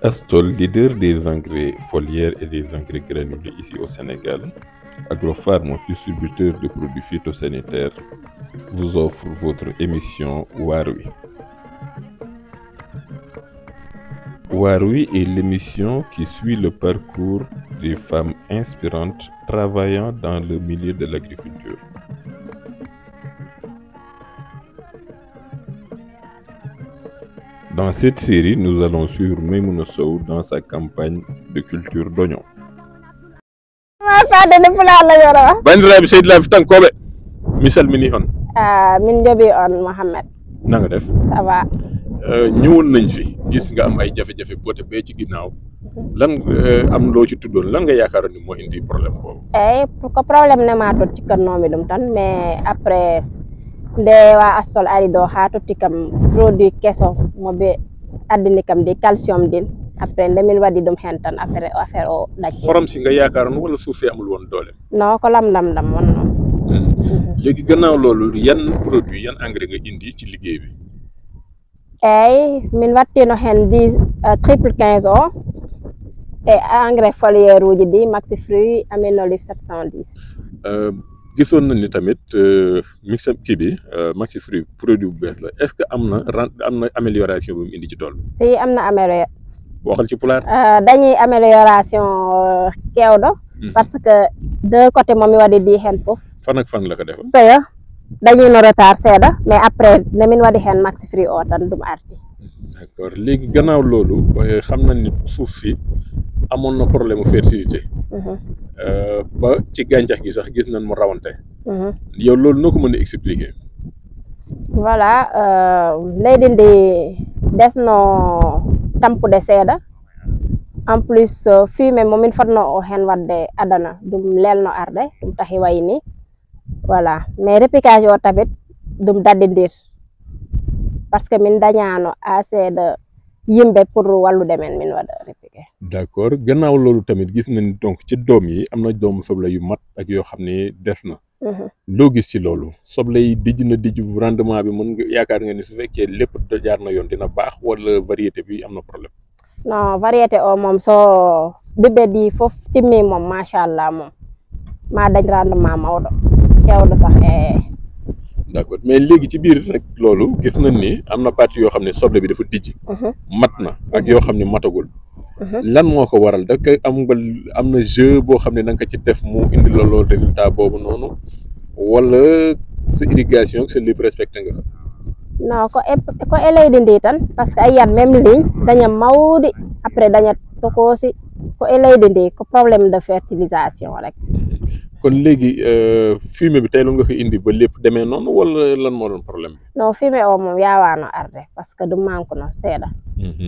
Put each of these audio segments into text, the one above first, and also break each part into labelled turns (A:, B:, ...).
A: Astol, leader des engrais foliaires et des engrais granulés ici au Sénégal, Agropharm, distributeur de produits phytosanitaires, vous offre votre émission Warwi. Warwi est l'émission qui suit le parcours des femmes inspirantes travaillant dans le milieu de l'agriculture. Dans cette série, nous allons suivre Maimouna Sow dans sa campagne de culture d'oignons. Bandiraɓe Seydou Fitankoɓe mi salmini on.
B: Min joɓi on Mohamed.
A: Na nga def.
B: Ça va.
A: ñëwoon nañ fi gis nga am ay jafe-jafe boote bee ci ginnaaw lan am loo ci tuddoon lan nga yaakaaroon ni moo indi problème boobu.
B: Pour que problème nematode cikkannomi ɗum tan mais après nde wa Astol ari ɗo ha totti kam produit keso mo ɓe addini kam di calcium din après nde min waɗi ɗum hen tan affaire o ɗacci.
A: xorom si nga yaakaaroon wala suuf si amul woon doole.
B: non ko lamdam dam wonno.
A: léegi gannaaw loolu yan produit yan engrais nga indi ci liggéey bi.
B: min wattino hen di triple 15 o e engrais foliaire uji di maxi fruit aminolif 710.
A: gisoon na ni tamit mix kii bi maxi fruit produit bu bees la est-ce que am na amélioration bu mu indi ci tool bi.
B: si am na amélioration.
A: waxal ci pulaar.
B: dañuy amélioration kewɗo parce que deux côté momi waɗi di hen foof.
A: fan ak fan la ko defoon.
B: dañuy no retard seeɗa mais après ne min waɗi hen maxi fruit o tan ɗum arti.
A: d'accord léegi gannaaw loolu xam nañ ni suuf si amoon na problème fertilité. ba ci gàncax gi sax gis nañ mu rawante. yow loolu noo ko mën a expliquer.
B: voilà leydi ndi desno tampude seeɗa en plus fumier momin fotno o hen wadde adana ɗum lelno arde ɗum tahi wayni. voilà mais repiquage o tamit ɗum daddidir parce que min dañano assez de yimɓe pour wallude men min waɗa repiqué.
A: d'accord gannaaw loolu tamit gis nañ donc ci doom yi am na doomu soble yu mat ak yoo xam ne des na. loo gis ci loolu soble yi dijj bu rendement bi mën nga yaakaar nga ni su fekkee lépp jaar na yoon dina baax wala variété bi am na problème.
B: non variété o moom so ɓiɓɓe ɗi foof timmi moom machallah moom ma dañ rendement mawɗo kewɗo sax
A: d'accord mais léegi ci biir rek loolu gis nañ ni am na partie yoo xam ne soble bi dafa dijj mat na ak yoo xam ne matagul lan moo ko waral da koy am na jeu boo xam ne da nga ko ci def mu indi la loolu résultat boobu noonu wala sa irrigation sa lépp respecté nga.
B: non ko e leydi ndi tan parce que a yiyat même ligne daña mawɗi après daña tokoosi ko e leydi ndi ko problème de fertilisation rek.
A: kon léegi fumier bi tey lu nga ko indi ba lépp demee noonu wala lan moo doon problème bi.
B: non fumier o moom yaawaano arde parce que du manque no seeɗa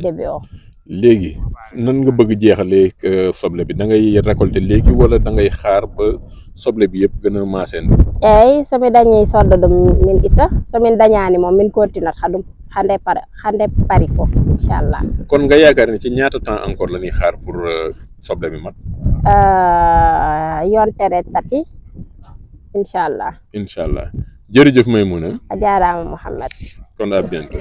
B: début o.
A: léegi nan nga bëgg jeexalee soble bi da ngay récolter léegi wala da ngay xaar ba soble bi yëpp gën a maaseen.
B: eyi somi dañi soddo ɗum min itta somin dañani moom min continue haɗum hande pari foof inchallah.
A: kon nga yaakaar ni ci ñaata temps encore la ñuy xaar pour soble bi mat.
B: yontere tati inchallah.
A: inchallah jërëjëf Maimouna.
B: a jaaraama Mohamed.
A: kon à bientôt.